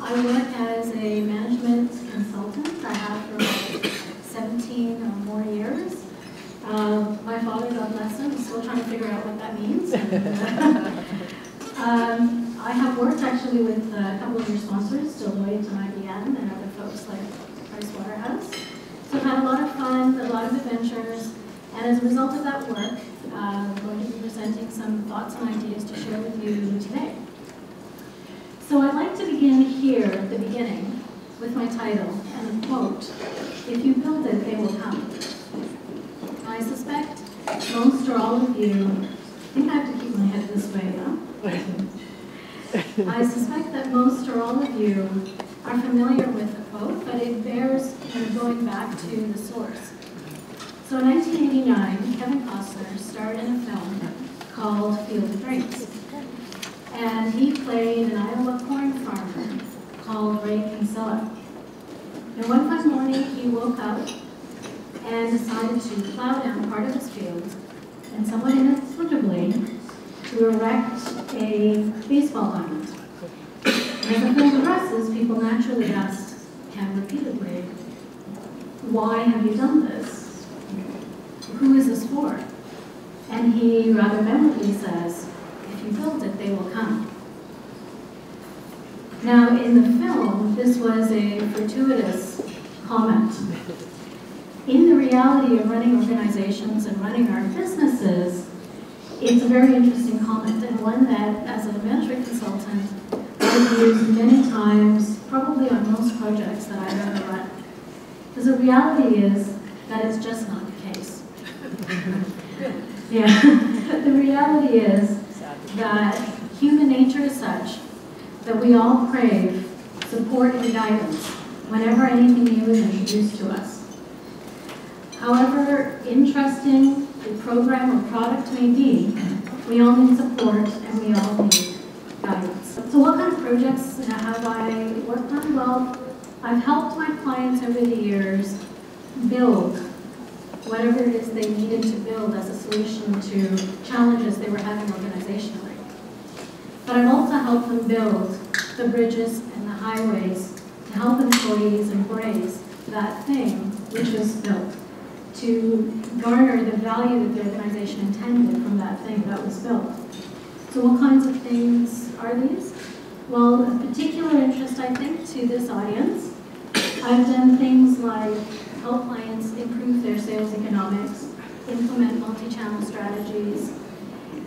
I work as a management consultant. I have for about 17 or more years. My father, God bless him, is still trying to figure out what that means. I have worked actually with a couple of your sponsors, Deloitte and IBM, and other folks like Pricewaterhouse. So I've had a lot of fun, a lot of adventures, and as a result of that work, I'm going to be presenting some thoughts and ideas to share with you today. So I'd like to begin here at the beginning with my title and a quote, "If you build it, they will come." I suspect most or all of you, I think I have to keep my head this way, huh? I suspect that most or all of you are familiar with the quote, but it bears kind of going back to the source. So in 1989, Kevin Costner starred in a film called Field of Dreams. And he played an Iowa corn farmer called Ray Kinsella. And one fine morning, he woke up and decided to plow down part of his field and somewhat inexplicably to erect a baseball diamond. And as the film progresses, people naturally asked him repeatedly, "Why have you done this? Who is this for?" And he rather memorably says, "If you build it, they will come." Now, in the film, this was a fortuitous comment. In the reality of running organizations and running our businesses, it's a very interesting comment, and one that, as a management consultant, I've used many times, probably on most projects that I've ever run. Because the reality is that it's just not the case. Yeah, the reality is that human nature is such that we all crave support and guidance whenever anything new is introduced to us. However interesting the program or product may be, we all need support and we all need guidance. So what kind of projects have I worked on? Well, I've helped my clients over the years build whatever it is they needed to build as a solution to challenges they were having organizationally. But I've also helped them build the bridges and the highways to help employees embrace that thing which was built, to garner the value that the organization intended from that thing that was built. So what kinds of things are these? Well, of particular interest, I think, to this audience, I've done things like help clients improve their sales economics, implement multi-channel strategies,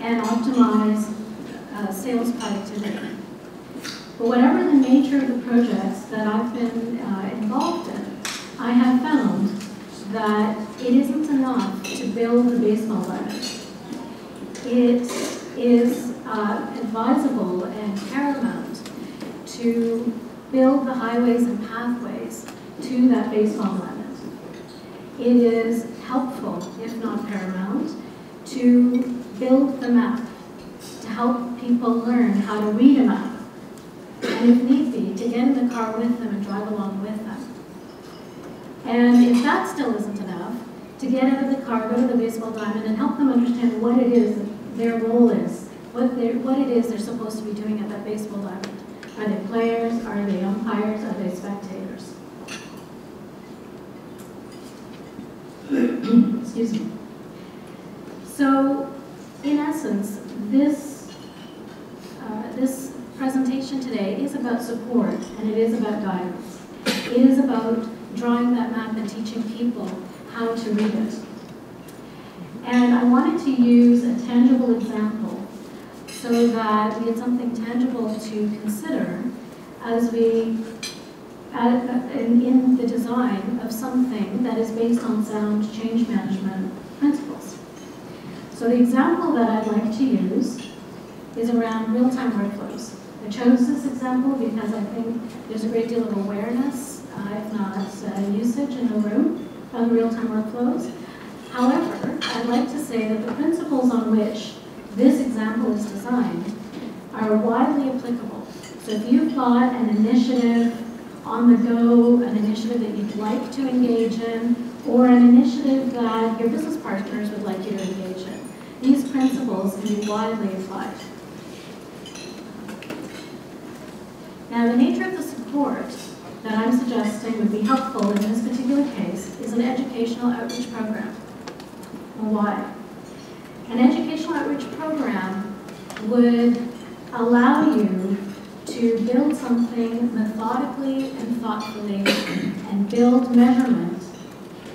and optimize sales productivity. But whatever the nature of the projects that I've been involved in, I have found that it isn't enough to build the baseball diamond. It is advisable and paramount to build the highways and pathways to that baseball diamond. It is helpful, if not paramount, to build the map, to help people learn how to read a map, and if need be, to get in the car with them and drive along with them. And if that still isn't enough, to get out of the car, go to the baseball diamond, and help them understand what it is that their role is, what it is they're supposed to be doing at that baseball diamond. Are they players? Are they umpires? Are they spectators? Excuse me. So, in essence, this presentation today is about support, and it is about guidance. It is about drawing that map and teaching people how to read it. And I wanted to use a tangible example so that we had something tangible to consider as we, in the design of something that is based on sound change management principles. So the example that I'd like to use is around real-time workflows. I chose this example because I think there's a great deal of awareness, if not usage in the room of real-time workflows. However, I'd like to say that the principles on which this example is designed are widely applicable. So if you've got an initiative on the go, an initiative that you'd like to engage in, or an initiative that your business partners would like you to engage in, these principles can be widely applied. Now, the nature of the support that I'm suggesting would be helpful in this particular case is an educational outreach program. Why? An educational outreach program would allow you to build something methodically and thoughtfully and build measurement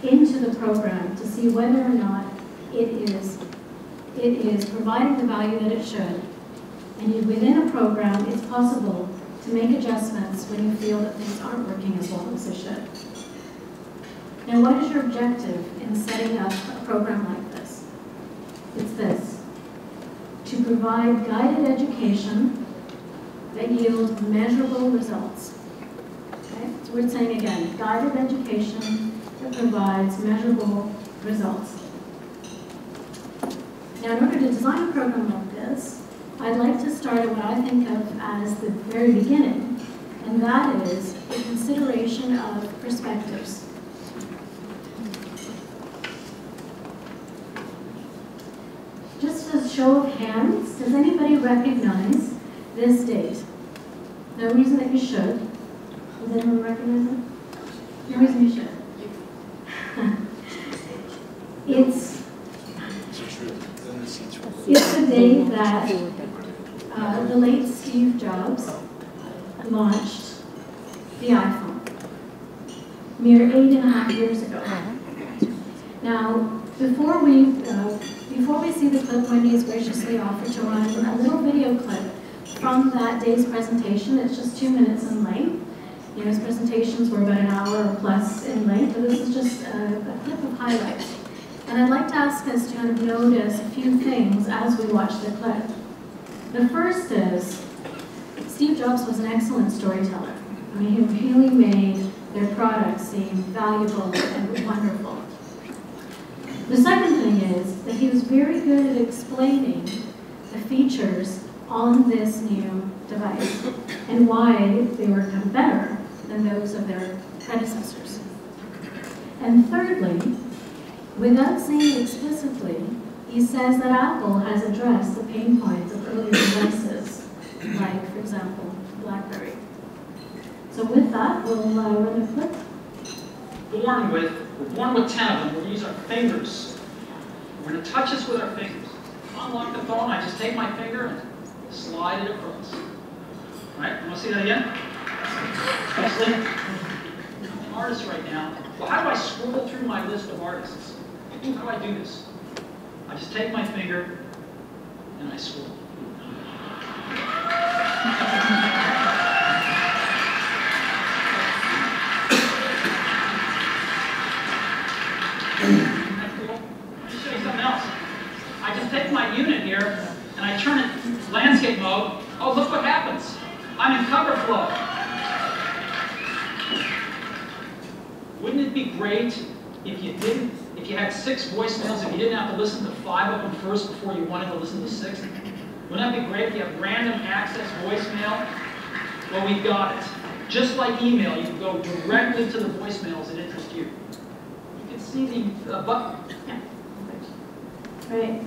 into the program to see whether or not it is providing the value that it should. And within a program, it's possible to make adjustments when you feel that things aren't working as well as they should. Now, what is your objective in setting up a program like this? It's this: to provide guided education that yields measurable results. Okay? So we're saying again, guided education that provides measurable results. Now, in order to design a program like this, I'd like to start at what I think of as the very beginning, and that is the consideration of perspectives. Just as a show of hands, does anybody recognize this date? No reason that you should. Does anyone recognize it? No reason you should. It's the day that the late Steve Jobs launched the iPhone, mere 8.5 years ago. Now, before we see the clip, Wendy has graciously offered to run a little video clip from that day's presentation. It's just 2 minutes in length. You know, his presentations were about an hour or plus in length, but this is just a clip of highlights. And I'd like to ask us to kind of notice a few things as we watch the clip. The first is, Steve Jobs was an excellent storyteller. I mean, he really made their products seem valuable and wonderful. The second thing is that he was very good at explaining the features on this new device and why they were kind of better than those of their predecessors. And thirdly, without saying it explicitly, he says that Apple has addressed the pain points of earlier devices, like, for example, BlackBerry. So with that, we'll run a clip. We're born with 10 of them. We're going to use our fingers. We're going to touch this with our fingers. Unlock the phone, I just take my finger and slide it across. All right, you want to see that again? Especially, I'm an artist right now. Well, how do I scroll through my list of artists? How do I do this? I just take my finger and I scroll. Isn't that cool? Let me show you something else. I just take my unit here and I turn it landscape mode. Oh, look what happens. I'm in cover flow. Wouldn't it be great if you had 6 voicemails, if you didn't have to listen to 5 of them first before you wanted to listen to 6? Wouldn't that be great if you have random access voicemail? Well, we've got it. Just like email, you can go directly to the voicemails that interest you. You can see the button. Yeah. Right.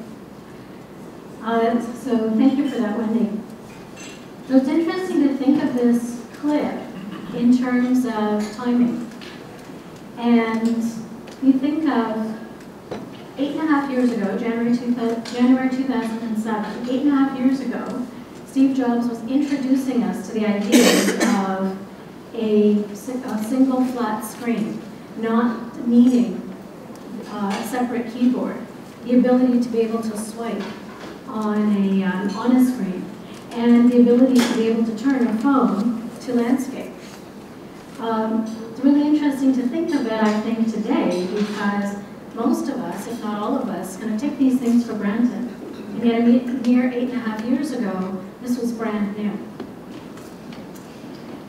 So thank you for that, Wendy. So it's interesting to think of this clip in terms of timing. And you think of 8.5 years ago, January 2007, 8.5 years ago, Steve Jobs was introducing us to the idea of a single flat screen, not needing a separate keyboard, the ability to be able to swipe on a screen, and the ability to be able to turn a phone to landscape. It's really interesting to think of it, I think, today, because most of us, if not all of us, kind of take these things for granted. And yet, a mere 8.5 years ago, this was brand new.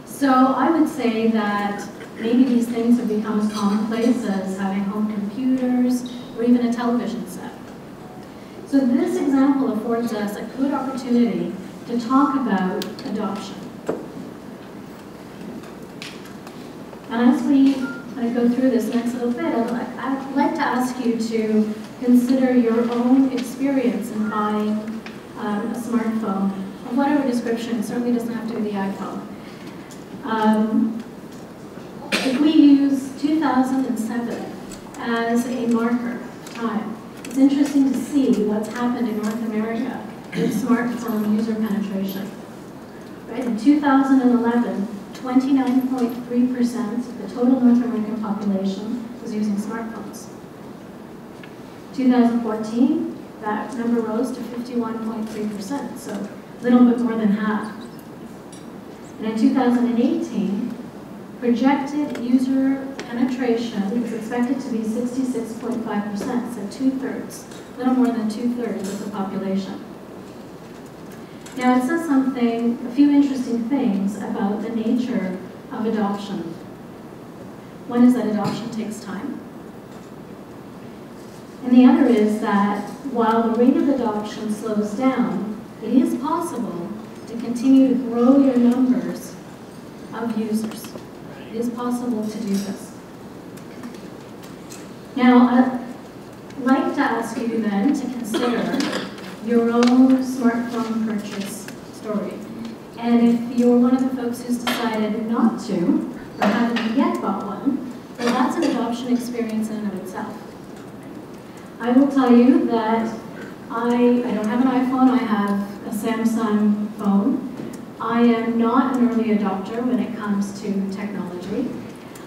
So I would say that maybe these things have become as commonplace as having home computers or even a television set. So this example affords us a good opportunity to talk about adoption. And as we go through this next little bit, I'd like to ask you to consider your own experience in buying a smartphone of whatever description. It certainly doesn't have to be the iPhone. If we use 2007 as a marker of time, it's interesting to see what's happened in North America with smartphone user penetration. Right? In 2011, 29.3% of the total North American population was using smartphones. 2014, that number rose to 51.3%, so a little bit more than half. And in 2018, projected user penetration is expected to be 66.5%, so two-thirds, a little more than two-thirds of the population. Now it says something, a few interesting things about the nature of adoption. One is that adoption takes time. And the other is that while the rate of adoption slows down, it is possible to continue to grow your numbers of users. It is possible to do this. Now, I'd like to ask you then to consider your own smartphone purchase story. And if you're one of the folks who's decided not to, or haven't yet bought one, well, that's an adoption experience in and of itself. I will tell you that I don't have an iPhone, I have a Samsung phone. I am not an early adopter when it comes to technology.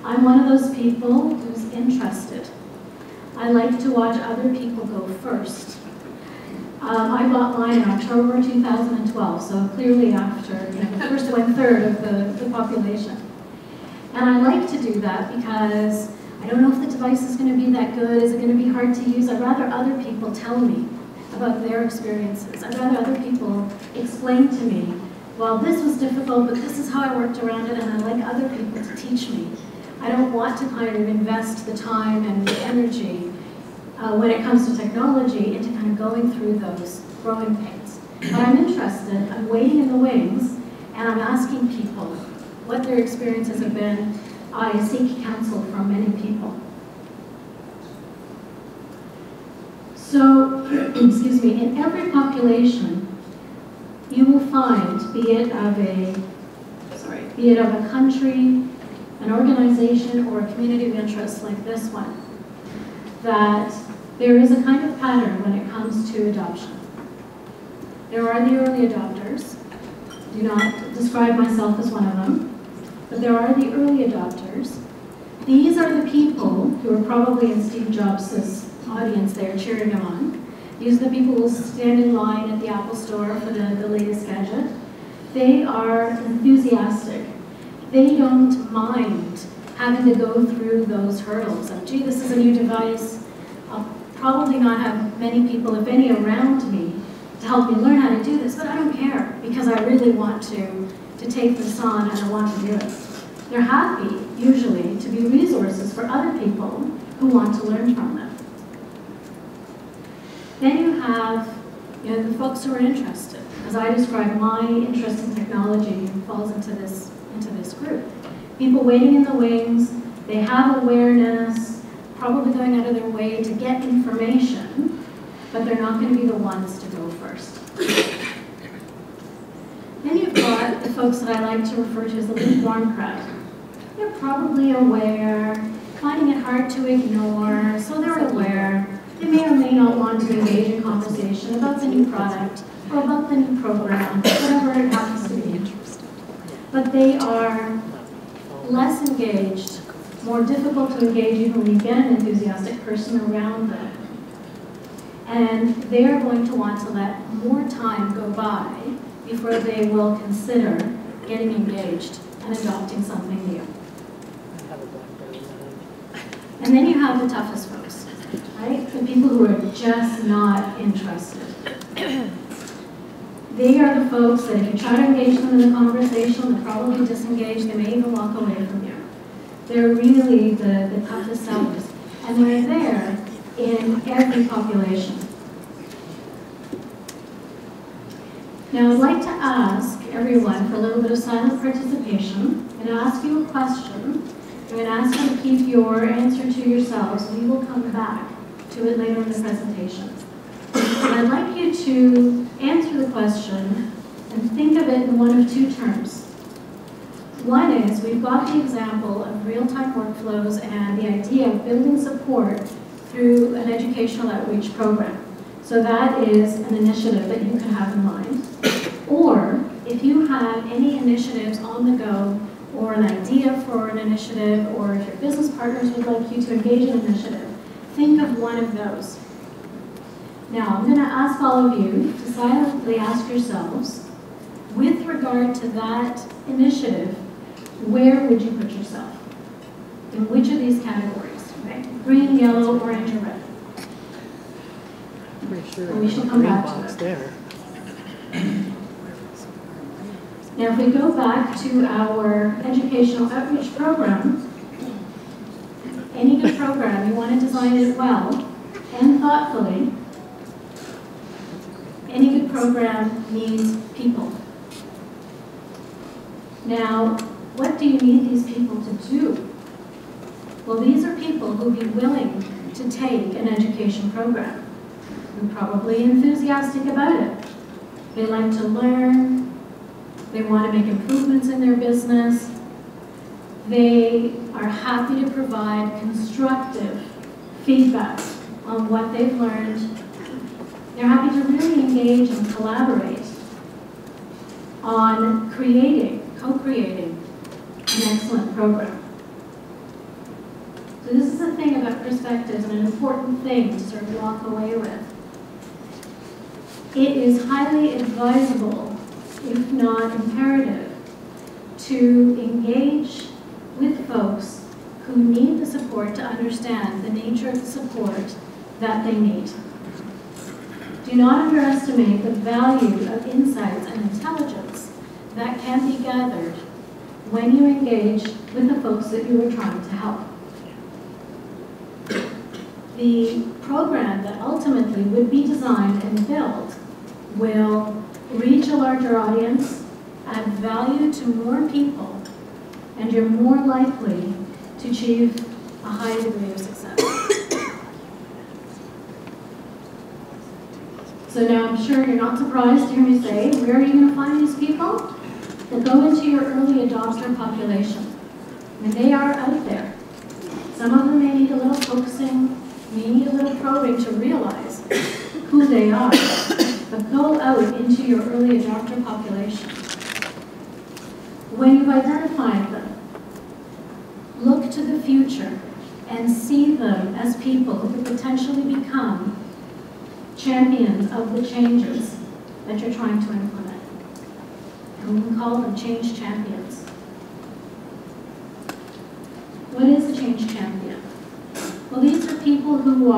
I'm one of those people who's interested. I like to watch other people go first. I bought mine in October 2012, so clearly after the first 1/3 of the population. And I like to do that because I don't know if the device is going to be that good, is it going to be hard to use? I'd rather other people tell me about their experiences. I'd rather other people explain to me, well, this was difficult, but this is how I worked around it, and I like other people to teach me. I don't want to kind of invest the time and the energy when it comes to technology into kind of going through those growing pains. But I'm interested, I'm waiting in the wings, and I'm asking people what their experiences have been. I seek counsel from many people. So, excuse me, in every population, you will find, be it of a country, an organization, or a community of interest like this one, that there is a kind of pattern when it comes to adoption. There are the early adopters. I do not describe myself as one of them, but there are the early adopters. These are the people who are probably in Steve Jobs' audience there cheering him on. These are the people who will stand in line at the Apple Store for the latest gadget. They are enthusiastic. They don't mind having to go through those hurdles of, gee, this is a new device. I'll probably not have many people, if any, around me to help me learn how to do this, but I don't care because I really want to take this on and I want to do it. They're happy, usually, to be resources for other people who want to learn from them. Then you have the folks who are interested. As I describe, my interest in technology falls into this group. People waiting in the wings, they have awareness, probably going out of their way to get information, but they're not going to be the ones to go first. Then you've got the folks that I like to refer to as the lukewarm crowd. They're probably aware, finding it hard to ignore, so they're aware. They may or may not want to engage in conversation about the new product or about the new program, whatever it happens to be. But they are less engaged, more difficult to engage even when you get an enthusiastic person around them. And they are going to want to let more time go by before they will consider getting engaged and adopting something new. And then you have the toughest folks, right? The people who are just not interested. They are the folks that if you try to engage them in a conversation, they're probably disengaged, they may even walk away from you. They're really the toughest sellers. And they're there in every population. Now I'd like to ask everyone for a little bit of silent participation. I'm going to ask you a question. I'm going to ask you to keep your answer to yourselves. We will come back to it later in the presentation. And I'd like you to answer the question and think of it in one of two terms. One is we've got the example of real-time workflows and the idea of building support through an educational outreach program. So that is an initiative that you can have in mind. Or if you have any initiatives on the go or an idea for an initiative, or if your business partners would like you to engage in an initiative, think of one of those. Now, I'm going to ask all of you to silently ask yourselves, with regard to that initiative, where would you put yourself? In which of these categories? Okay? Green, yellow, orange, or red? Pretty sure And we should come back to it. there. Now, if we go back to our educational outreach program, any good program, you want to design it well and thoughtfully. Any good program needs people. Now, what do you need these people to do? Well, these are people who would be willing to take an education program. They're probably enthusiastic about it. They like to learn. They want to make improvements in their business. They are happy to provide constructive feedback on what they've learned. They're happy to really engage and collaborate on co-creating an excellent program. So this is the thing about perspectives and an important thing to sort of walk away with. It is highly advisable, if not imperative, to engage with folks who need the support to understand the nature of the support that they need. Do not underestimate the value of insights and intelligence that can be gathered when you engage with the folks that you are trying to help. The program that ultimately would be designed and built will reach a larger audience, add value to more people, and you're more likely to achieve a high degree of success. So now I'm sure you're not surprised to hear me say, where are you going to find these people? They'll go into your early adopter population. And they are out there. Some of them may need a little focusing, may need a little probing to realize who they are. But go out into your early adopter population. When you've identified them, look to the future and see them as people who could potentially become champions of the changes that you're trying to implement. And we can call them change champions. What is a change champion? Well, these are people who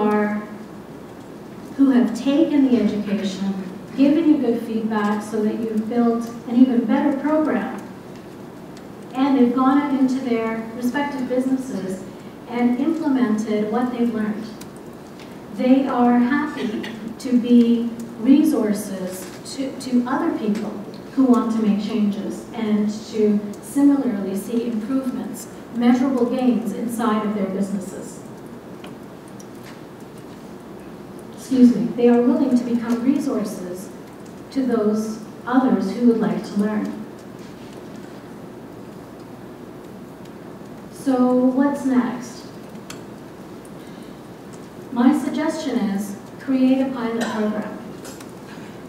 have taken the education, given you good feedback so that you've built an even better program, and they've gone out into their respective businesses and implemented what they've learned. They are happy to be resources to other people who want to make changes and to similarly see improvements, measurable gains inside of their businesses. Excuse me, they are willing to become resources to those others who would like to learn. So what's next? My suggestion is create a pilot program.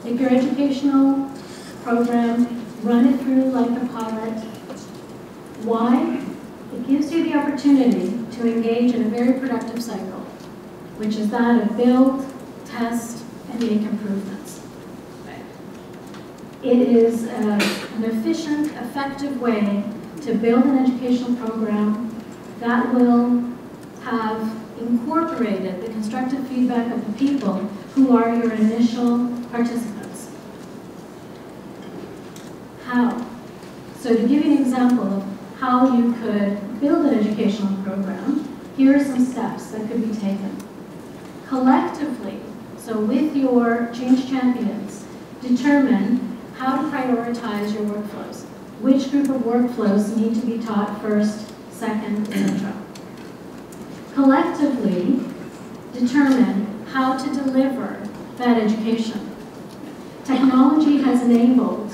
Take your educational program, run it through like a pilot. Why? It gives you the opportunity to engage in a very productive cycle, which is that of build, test, and make improvements. It is an efficient, effective way to build an educational program that will have incorporated the constructive feedback of the people who are your initial participants. How? So to give you an example of how you could build an educational program, here are some steps that could be taken. Collectively, so with your change champions, determine how to prioritize your workflows. Which group of workflows need to be taught first, second, etc. Collectively, determine how to deliver that education. Technology has enabled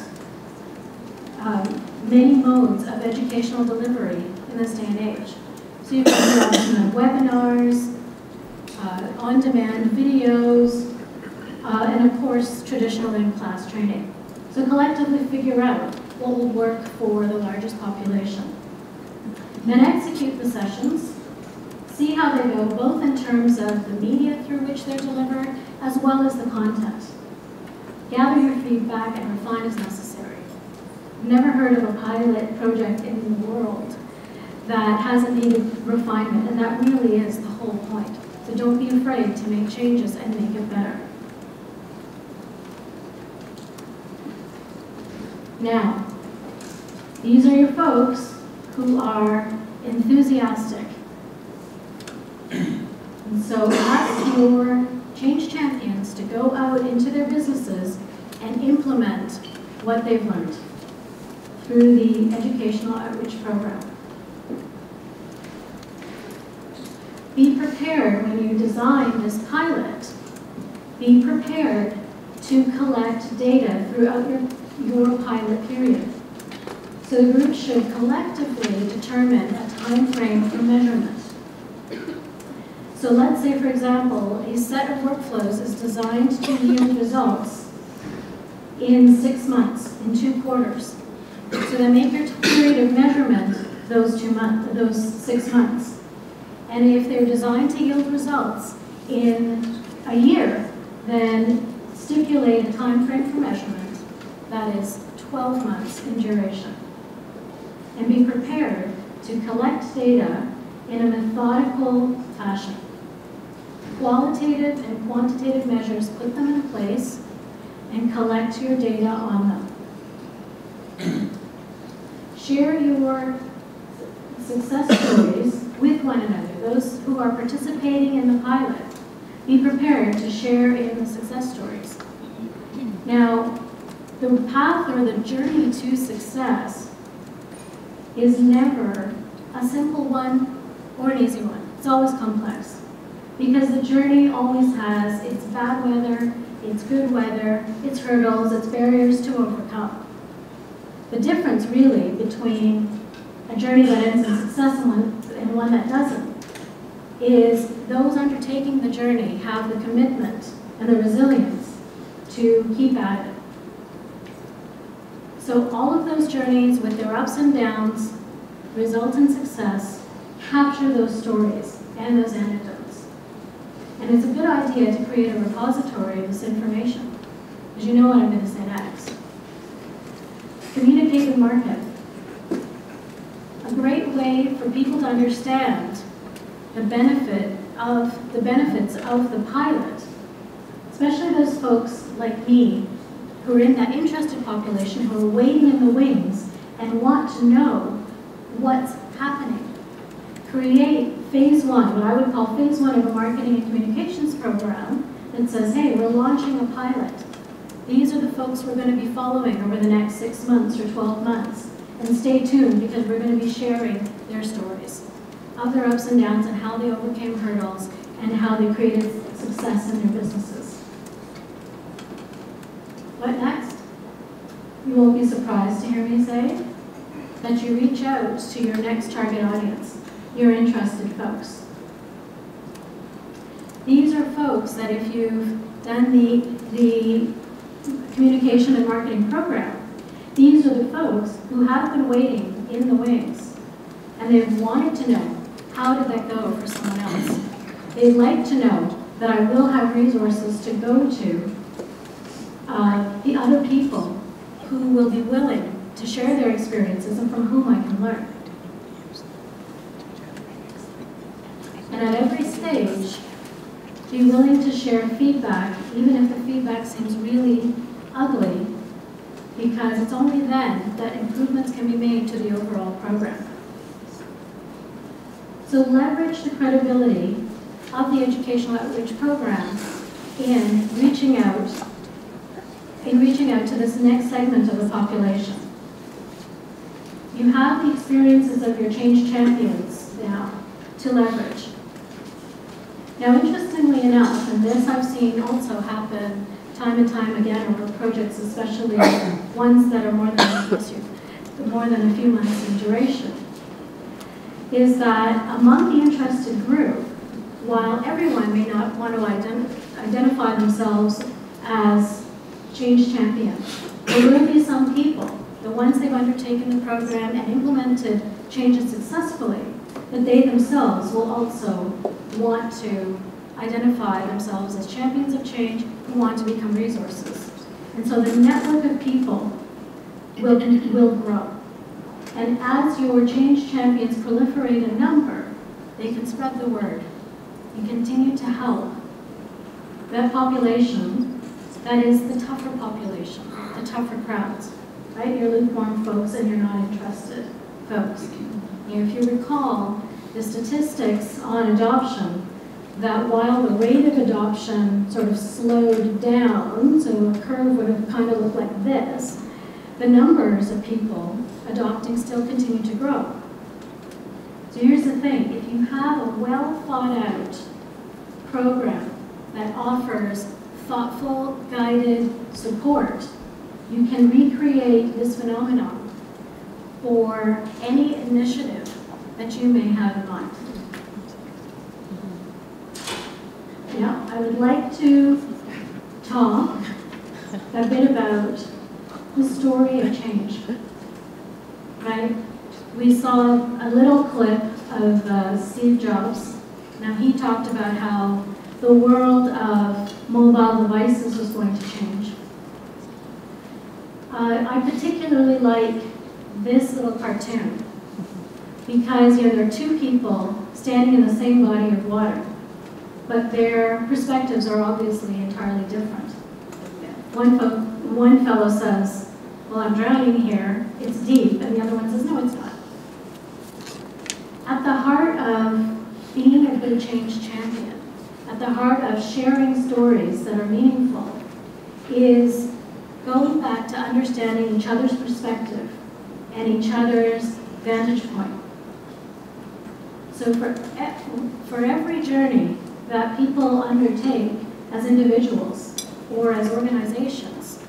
many modes of educational delivery in this day and age. So you can do on-demand webinars, on-demand videos, and of course, traditional in-class training. So collectively figure out what will work for the largest population. Then execute the sessions, see how they go, both in terms of the media through which they're delivered, as well as the content. Gather your feedback and refine as necessary. I've never heard of a pilot project in the world that hasn't needed refinement, and that really is the whole point. So don't be afraid to make changes and make it better. Now, these are your folks who are enthusiastic. And so ask your change champions to go out into their businesses and implement what they've learned through the educational outreach program. Be prepared when you design this pilot. Be prepared to collect data throughout your pilot period. So the group should collectively determine a time frame for measurement. So let's say, for example, a set of workflows is designed to yield results in 6 months, in 2 quarters. So then make your period of measurement those 6 months. And if they're designed to yield results in a year, then stipulate a time frame for measurement that is 12 months in duration. And be prepared to collect data in a methodical fashion. Qualitative and quantitative measures, put them in place and collect your data on them. Share your success stories with one another, those who are participating in the pilot. Be prepared to share in the success stories. Now, the path or the journey to success is never a simple one or an easy one. It's always complex. Because the journey always has its bad weather, its good weather, its hurdles, its barriers to overcome. The difference really between a journey that ends in success and one that doesn't is those undertaking the journey have the commitment and the resilience to keep at it. So all of those journeys with their ups and downs result in success. Capture those stories and those anecdotes. And it's a good idea to create a repository of this information, because you know what I'm going to say next. Communicate with market. A great way for people to understand the benefits of the pilot, especially those folks like me who are in that interested population, who are waiting in the wings and want to know what's happening. Create phase 1, what I would call phase 1 of a marketing and communications program that says, hey, we're launching a pilot. These are the folks we're going to be following over the next 6 months or 12 months. And stay tuned, because we're going to be sharing their stories of their ups and downs and how they overcame hurdles and how they created success in their businesses. What next? You won't be surprised to hear me say that you reach out to your next target audience, your interested folks. These are folks that if you've done the communication and marketing program, these are the folks who have been waiting in the wings, and they've wanted to know, how did that go for someone else? They'd like to know that I will have resources to go to the other people who will be willing to share their experiences and from whom I can learn. And at every stage, be willing to share feedback, even if the feedback seems really ugly, because it's only then that improvements can be made to the overall program. So leverage the credibility of the educational outreach program in reaching out to this next segment of the population. You have the experiences of your change champions now to leverage. Now, interestingly enough, and this I've seen also happen time and time again over projects, especially ones that are more than 1 plus years, more than a few months in duration, is that among the interested group, while everyone may not want to identify themselves as change champions, there will be some people that once they've undertaken the program and implemented changes successfully, that they themselves will also want to identify themselves as champions of change who want to become resources. And so the network of people will grow. And as your change champions proliferate in number, they can spread the word and continue to help that population that is the tougher population, the tougher crowds, right? Your lukewarm folks and your not interested folks. If you recall the statistics on adoption, that while the rate of adoption sort of slowed down, so a curve would have kind of looked like this, the numbers of people adopting still continue to grow. So here's the thing, if you have a well thought out program that offers thoughtful, guided support, you can recreate this phenomenon for any initiative that you may have in mind. Yeah, I would like to talk a bit about the story of change, right? We saw a little clip of Steve Jobs. Now he talked about how the world of mobile devices was going to change. I particularly like this little cartoon because there are two people standing in the same body of water, but their perspectives are obviously entirely different. One fellow says, well, I'm drowning here, it's deep, and the other one says, no, it's not. At the heart of being a good change champion, at the heart of sharing stories that are meaningful, is going back to understanding each other's perspective and each other's vantage point. So for every journey that people undertake as individuals or as organizations,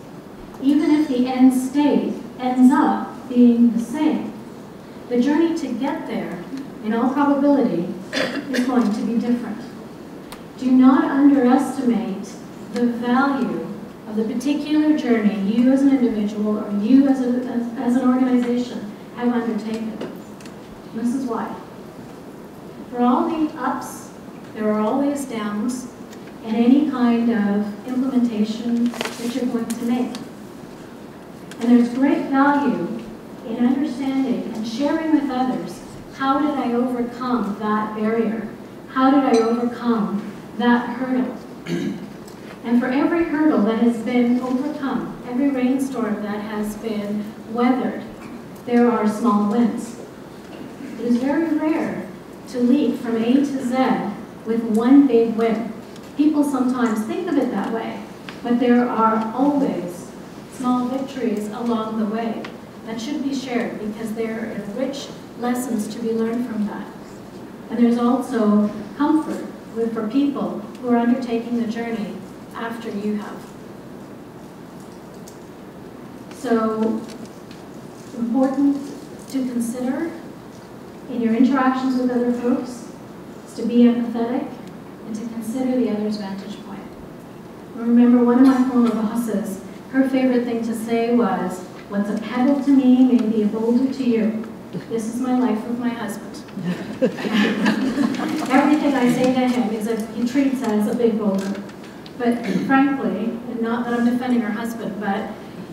even if the end state ends up being the same, the journey to get there, in all probability, is going to be different. Do not underestimate the value of the particular journey you as an individual or you as an organization have undertaken. This is why. For all the ups, there are always downs in any kind of implementation that you're going to make. And there's great value in understanding and sharing with others, how did I overcome that barrier? How did I overcome that hurdle? And for every hurdle that has been overcome, every rainstorm that has been weathered, there are small wins. It is very rare to leap from A to Z with one big win. People sometimes think of it that way, but there are always small victories along the way that should be shared because there are rich lessons to be learned from that. And there's also comfort for people who are undertaking the journey after you have. So, important to consider in your interactions with other folks is to be empathetic and to consider the other's vantage point. I remember one of my former bosses, her favorite thing to say was, what's a pebble to me may be a boulder to you. This is my life with my husband. Everything I say to him is that he treats as a big boulder. But frankly, and not that I'm defending her husband, but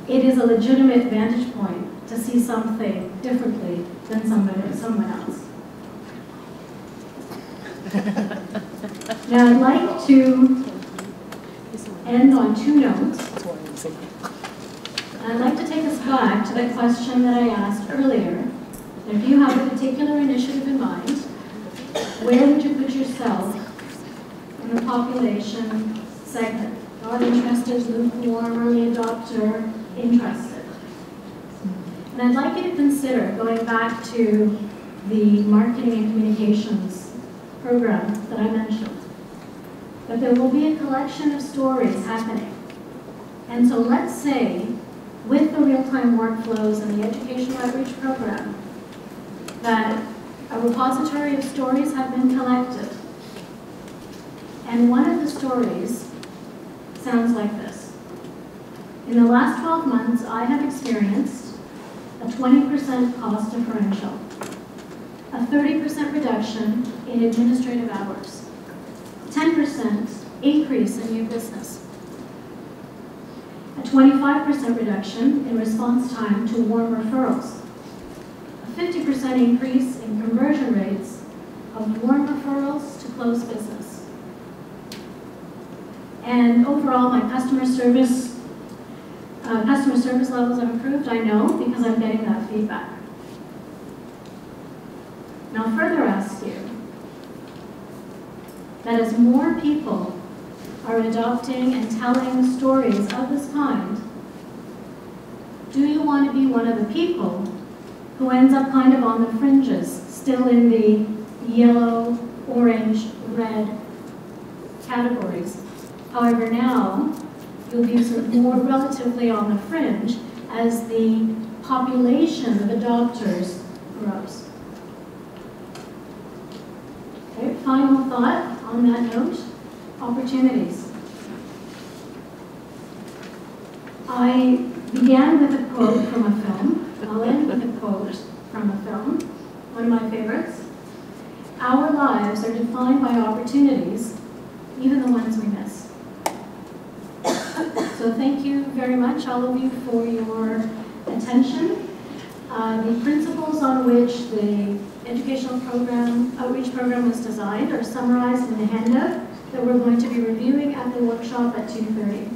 it is a legitimate vantage point to see something differently than someone else. Now I'd like to end on two notes. I'd like to take us back to that question that I asked earlier. If you have a particular initiative in mind, where would you put yourself in the population segment? Not interested, lukewarm, early adopter, interested. And I'd like you to consider, going back to the marketing and communications program that I mentioned, that there will be a collection of stories happening. And so let's say with the real-time workflows and the educational outreach program, that a repository of stories have been collected. And one of the stories sounds like this. In the last 12 months, I have experienced a 20% cost differential, a 30% reduction in administrative hours, 10% increase in new business, a 25% reduction in response time to warm referrals, a 50% increase in conversion rates of warm referrals to closed business. And overall, my customer service levels have improved, I know, because I'm getting that feedback. Now, I'll further ask you that as more people are adopting and telling stories of this kind, do you want to be one of the people who ends up kind of on the fringes, still in the yellow, orange, red categories? However, now you'll be sort of more relatively on the fringe as the population of adopters grows. Okay, final thought on that note, opportunities. I began with a quote from a film. I'll end with a quote from a film, one of my favorites. Our lives are defined by opportunities, even the ones we miss. So thank you very much, all of you, for your attention. The principles on which the educational program, outreach program was designed are summarized in the handout that we're going to be reviewing at the workshop at 2:30.